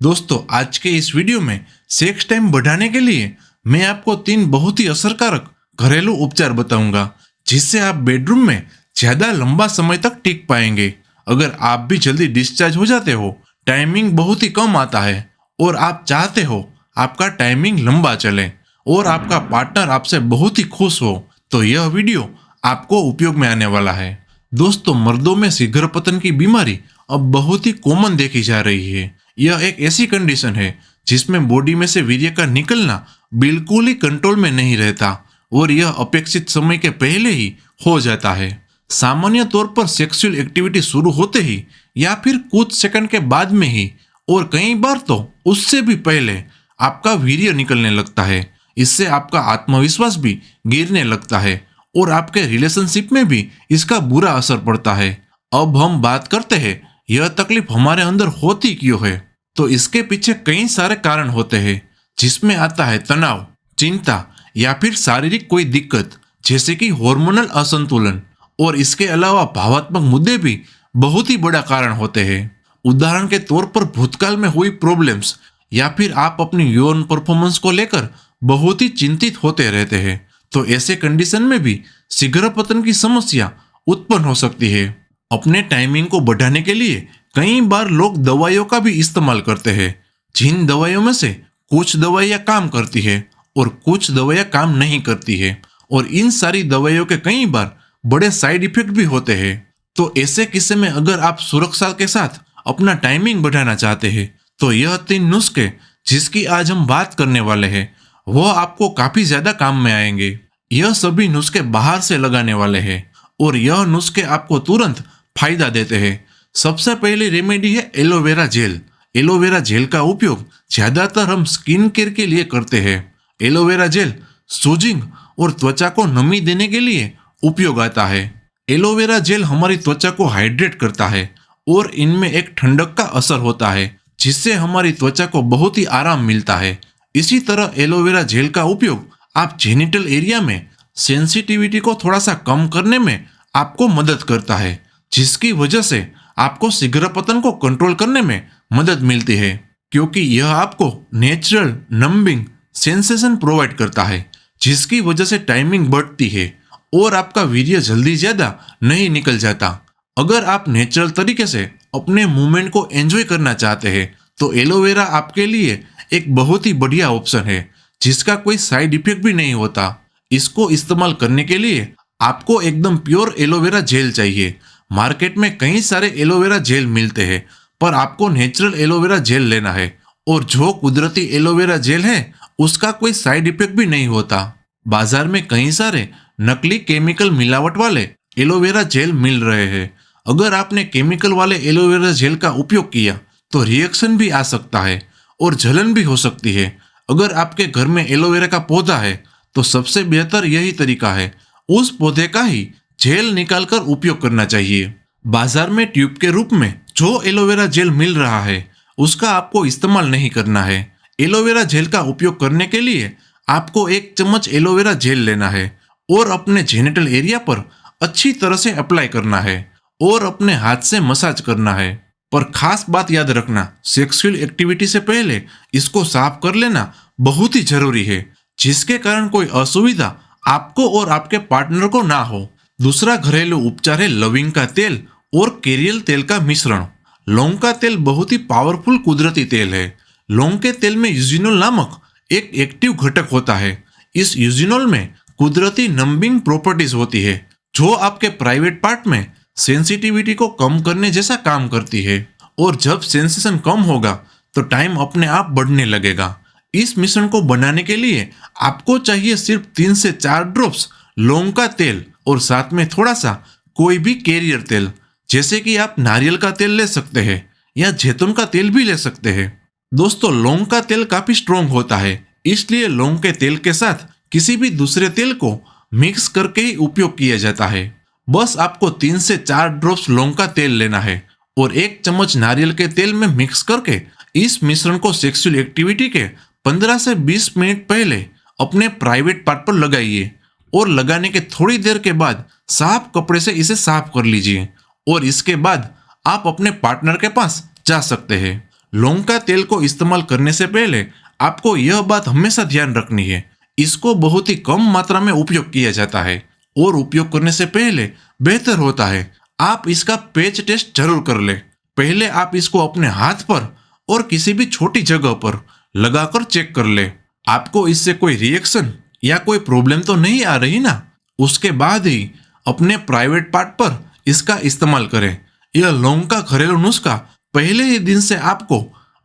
दोस्तों, आज के इस वीडियो में सेक्स टाइम बढ़ाने के लिए मैं आपको 3 बहुत ही असरकारक घरेलू उपचार बताऊंगा, जिससे आप बेडरूम में ज्यादा लंबा समय तक टिक पाएंगे। अगर आप भी जल्दी डिस्चार्ज हो जाते हो, टाइमिंग बहुत ही कम आता है और आप चाहते हो आपका टाइमिंग लंबा चले और आपका पार्टनर आपसे बहुत ही खुश हो, तो यह वीडियो आपको उपयोग में आने वाला है। दोस्तों, मर्दों में शीघ्र पतन की बीमारी अब बहुत ही कॉमन देखी जा रही है। यह एक ऐसी कंडीशन है जिसमें बॉडी में से वीर्य का निकलना बिल्कुल ही कंट्रोल में नहीं रहता और यह अपेक्षित समय के पहले ही हो जाता है। सामान्य तौर पर सेक्सुअल एक्टिविटी शुरू होते ही या फिर कुछ सेकंड के बाद में ही और कई बार तो उससे भी पहले आपका वीर्य निकलने लगता है। इससे आपका आत्मविश्वास भी गिरने लगता है और आपके रिलेशनशिप में भी इसका बुरा असर पड़ता है। अब हम बात करते हैं यह तकलीफ हमारे अंदर होती क्यों है। तो इसके पीछे कई सारे कारण होते हैं, जिसमें आता है तनाव, चिंता या फिर शारीरिक कोई दिक्कत जैसे कि हार्मोनल असंतुलन, और इसके अलावा भावात्मक मुद्दे भी बहुत ही बड़ा कारण होते हैं। उदाहरण के तौर पर भूतकाल में हुई प्रॉब्लम्स या फिर आप अपनी यौन परफॉर्मेंस को लेकर बहुत ही चिंतित होते रहते हैं, तो ऐसे कंडीशन में भी शीघ्र पतन की समस्या उत्पन्न हो सकती है। अपने टाइमिंग को बढ़ाने के लिए कई बार लोग दवाइयों का भी इस्तेमाल करते हैं, जिन दवाइयों में से कुछ दवाइयाँ काम करती है और कुछ दवाइयाँ काम नहीं करती है, और इन सारी दवाइयों के कई बार बड़े साइड इफेक्ट भी होते हैं। तो ऐसे किस्से में अगर आप सुरक्षा के साथ अपना टाइमिंग बढ़ाना चाहते हैं, तो यह 3 नुस्खे जिसकी आज हम बात करने वाले हैं वो आपको काफी ज्यादा काम में आएंगे। यह सभी नुस्खे बाहर से लगाने वाले हैं और यह नुस्खे आपको तुरंत फायदा देते हैं। सबसे पहली रेमेडी है एलोवेरा जेल। एलोवेरा जेल का उपयोग ज्यादातर हम स्किन केयर के लिए करते हैं। एलोवेरा जेल सूजिंग और त्वचा को नमी देने के लिए उपयोग आता है। एलोवेरा जेल हमारी त्वचा को हाइड्रेट करता है और इनमें एक ठंडक का असर होता है, जिससे हमारी त्वचा को बहुत ही आराम मिलता है। इसी तरह एलोवेरा जेल का उपयोग आप जेनिटल एरिया में सेंसिटिविटी को थोड़ा सा कम करने में आपको मदद करता है, जिसकी वजह से आपको शीघ्र पतन को कंट्रोल करने में मदद मिलती है, क्योंकि यह आपको नेचुरल नंबिंग सेंसेशन प्रोवाइड करता है, जिसकी वजह से टाइमिंग बढ़ती है और आपका वीर्य जल्दी ज्यादा नहीं निकल जाता। अगर आप नेचुरल तरीके से अपने मूवमेंट को एंजॉय करना चाहते हैं, तो एलोवेरा आपके लिए एक बहुत ही बढ़िया ऑप्शन है, जिसका कोई साइड इफेक्ट भी नहीं होता। इसको इस्तेमाल करने के लिए आपको एकदम प्योर एलोवेरा जेल चाहिए। मार्केट में कई सारे एलोवेरा जेल मिलते हैं, पर आपको नेचुरल एलोवेरा जेल लेना है, और जो कुदरती एलोवेरा जेल है उसका कोई साइड इफेक्ट भी नहीं होता। बाजार में कई सारे नकली केमिकल मिलावट वाले एलोवेरा जेल मिल रहे हैं। अगर आपने केमिकल वाले एलोवेरा जेल का उपयोग किया तो रिएक्शन भी आ सकता है और जलन भी हो सकती है। अगर आपके घर में एलोवेरा का पौधा है तो सबसे बेहतर यही तरीका है, उस पौधे का ही जेल निकालकर उपयोग करना चाहिए। बाजार में ट्यूब के रूप में जो एलोवेरा जेल मिल रहा है उसका आपको इस्तेमाल नहीं करना है। एलोवेरा जेल का उपयोग करने के लिए आपको 1 चम्मच एलोवेरा जेल लेना है और अपने जेनिटल एरिया पर अच्छी तरह से अप्लाई करना है और अपने हाथ से मसाज करना है। पर खास बात याद रखना, सेक्सुअल एक्टिविटी से पहले इसको साफ कर लेना बहुत ही जरूरी है, जिसके कारण कोई असुविधा आपको और आपके पार्टनर को ना हो। दूसरा घरेलू उपचार है लविंग का तेल और केरियल तेल का मिश्रण। लौंग का तेल बहुत ही पावरफुल कुदरती तेल है। लौंग के तेल में यूजिनोल नामक एक एक्टिव घटक होता है। इस यूजिनोल में कुदरती नंबिंग प्रॉपर्टीज होती है, जो आपके प्राइवेट पार्ट में सेंसिटिविटी को कम करने जैसा काम करती है, और जब सेंसेशन कम होगा तो टाइम अपने आप बढ़ने लगेगा। इस मिश्रण को बनाने के लिए आपको चाहिए सिर्फ 3 से 4 ड्रॉप्स लौंग का तेल और साथ में थोड़ा सा कोई भी कैरियर तेल, जैसे कि आप नारियल का तेल ले सकते हैं या जैतून का तेल भी ले सकते हैं। दोस्तों, लौंग का तेल काफी स्ट्रोंग होता है, इसलिए लौंग के तेल के साथ किसी भी दूसरे तेल को मिक्स करके ही उपयोग किया जाता है। बस आपको 3 से 4 ड्रॉप्स लौंग का तेल लेना है और 1 चम्मच नारियल के तेल में मिक्स करके इस मिश्रण को सेक्सुअल एक्टिविटी के 15 से 20 मिनट पहले अपने प्राइवेट पार्ट पर लगाइए और लगाने के थोड़ी देर के बाद साफ कपड़े से इसे साफ कर लीजिए, और इसके बाद आप अपने पार्टनर के पास जा सकते हैं। लौंग का तेल को इस्तेमाल करने से पहले आपको यह बात हमेशा ध्यान रखनी है, इसको बहुत ही कम मात्रा में उपयोग किया जाता है और उपयोग करने से पहले बेहतर होता है आप इसका पैच टेस्ट जरूर कर ले। पहले आप इसको अपने हाथ पर और किसी भी छोटी जगह पर लगाकर चेक कर ले, आपको इससे कोई रिएक्शन या कोई प्रॉब्लम तो नहीं आ रही ना। उसके बाद ही अपने प्राइवेट पार्ट पर इसका इस्तेमाल करें। यह लौंग का घरेलू नुस्खा पहले ही दिन से आपको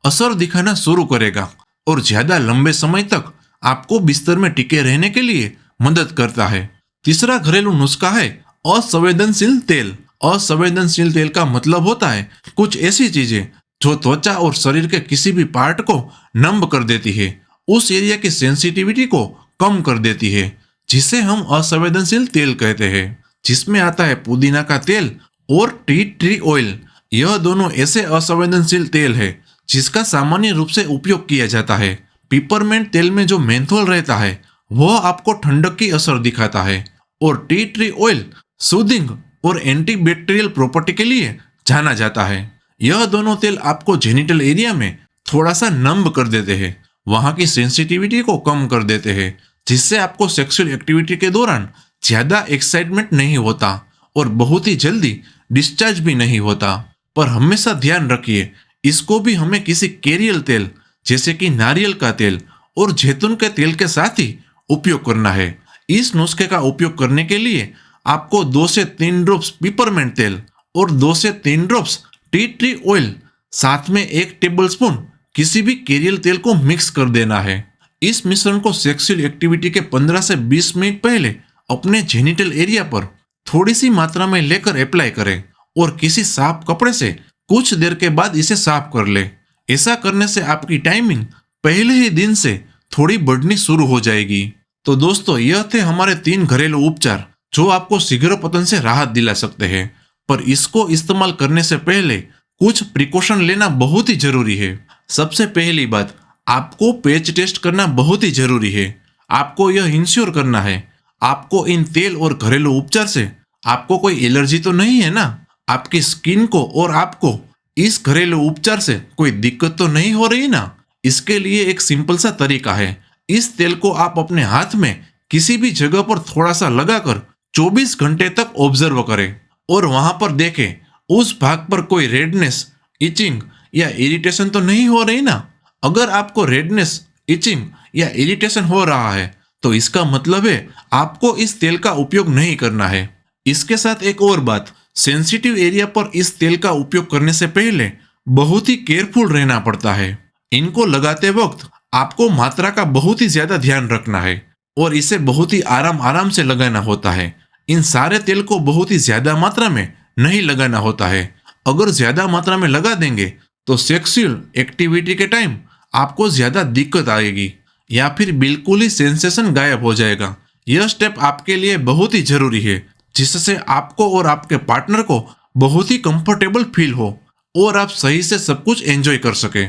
असर दिखाना शुरू करेगा और ज्यादा लंबे समय तक आपको बिस्तर में टिके रहने के लिए मदद करता है। तीसरा घरेलू नुस्खा है असंवेदनशील तेल। असंवेदनशील तेल का मतलब होता है कुछ ऐसी चीजें जो त्वचा और शरीर के किसी भी पार्ट को नम कर देती है, उस एरिया की सेंसिटिविटी को कम कर देती है, जिसे हम असंवेदनशील तेल कहते हैं। जिसमें आता है पुदीना का तेल और टी ट्री ऑयल। यह दोनों ऐसे असंवेदनशील तेल है जिसका सामान्य रूप से उपयोग किया जाता है। पिपरमेंट तेल में जो मेंथोल रहता है वह आपको ठंडक की असर दिखाता है और टी ट्री ऑयल सूदिंग और एंटीबैक्टीरियल प्रॉपर्टी के लिए जाना जाता है। यह दोनों तेल आपको जेनिटल एरिया में थोड़ा सा नम कर देते हैं, वहां की सेंसिटिविटी को कम कर देते हैं, जिससे आपको सेक्सुअल एक्टिविटी के दौरान ज्यादा एक्साइटमेंट नहीं होता और बहुत ही जल्दी डिस्चार्ज भी नहीं होता। पर हमेशा ध्यान रखिए, इसको भी हमें किसी कैरियल तेल जैसे कि नारियल का तेल और जैतून के तेल के साथ ही उपयोग करना है। इस नुस्खे का उपयोग करने के लिए आपको 2 से 3 ड्रॉप्स पिपरमेंट तेल और 2 से 3 ड्रॉप्स टी ट्री ऑयल साथ में 1 टेबलस्पून किसी भी कैरियल तेल को मिक्स कर देना है। इस मिश्रण को सेक्सुअल एक्टिविटी के 15 से 20 मिनट पहले अपने जेनिटल एरिया पर थोड़ी सी मात्रा में लेकर अप्लाई करें और किसी साफ कपड़े से कुछ देर के बाद इसे साफ कर ले। ऐसा करने से आपकी टाइमिंग पहले ही दिन से थोड़ी बढ़नी शुरू हो जाएगी। तो दोस्तों, यह थे हमारे 3 घरेलू उपचार जो आपको शीघ्र पतन से राहत दिला सकते हैं। पर इसको इस्तेमाल करने से पहले कुछ प्रिकॉशन लेना बहुत ही जरूरी है। सबसे पहली बात, आपको पैच टेस्ट करना बहुत ही जरूरी है। आपको यह इंश्योर करना है आपको इन तेल और घरेलू उपचार से आपको कोई एलर्जी तो नहीं है ना, आपकी स्किन को और आपको इस घरेलू उपचार से कोई दिक्कत तो नहीं हो रही ना। इसके लिए एक सिंपल सा तरीका है, इस तेल को आप अपने हाथ में किसी भी जगह पर थोड़ा सा लगाकर 24 घंटे तक ऑब्जर्व करें और वहां पर देखें उस भाग पर कोई रेडनेस, इचिंग या इरिटेशन तो नहीं हो रही ना। अगर आपको रेडनेस, इचिंग या इरिटेशन हो रहा है तो इसका मतलब है आपको इस तेल का उपयोग नहीं करना है। इसके साथ एक और बात, सेंसिटिव एरिया पर इस तेल का उपयोग करने से पहले बहुत ही केयरफुल रहना पड़ता है। इनको लगाते वक्त आपको मात्रा का बहुत ही ज्यादा ध्यान रखना है और इसे बहुत ही आराम आराम से लगाना होता है। इन सारे तेल को बहुत ही ज्यादा मात्रा में नहीं लगाना होता है। अगर ज्यादा मात्रा में लगा देंगे तो सेक्सुअल एक्टिविटी के टाइम आपको ज्यादा दिक्कत आएगी या फिर बिल्कुल ही सेंसेशन गायब हो जाएगा। यह स्टेप आपके लिए बहुत ही जरूरी है, जिससे आपको और आपके पार्टनर को बहुत ही कंफर्टेबल फील हो और आप सही से सब कुछ एंजॉय कर सके।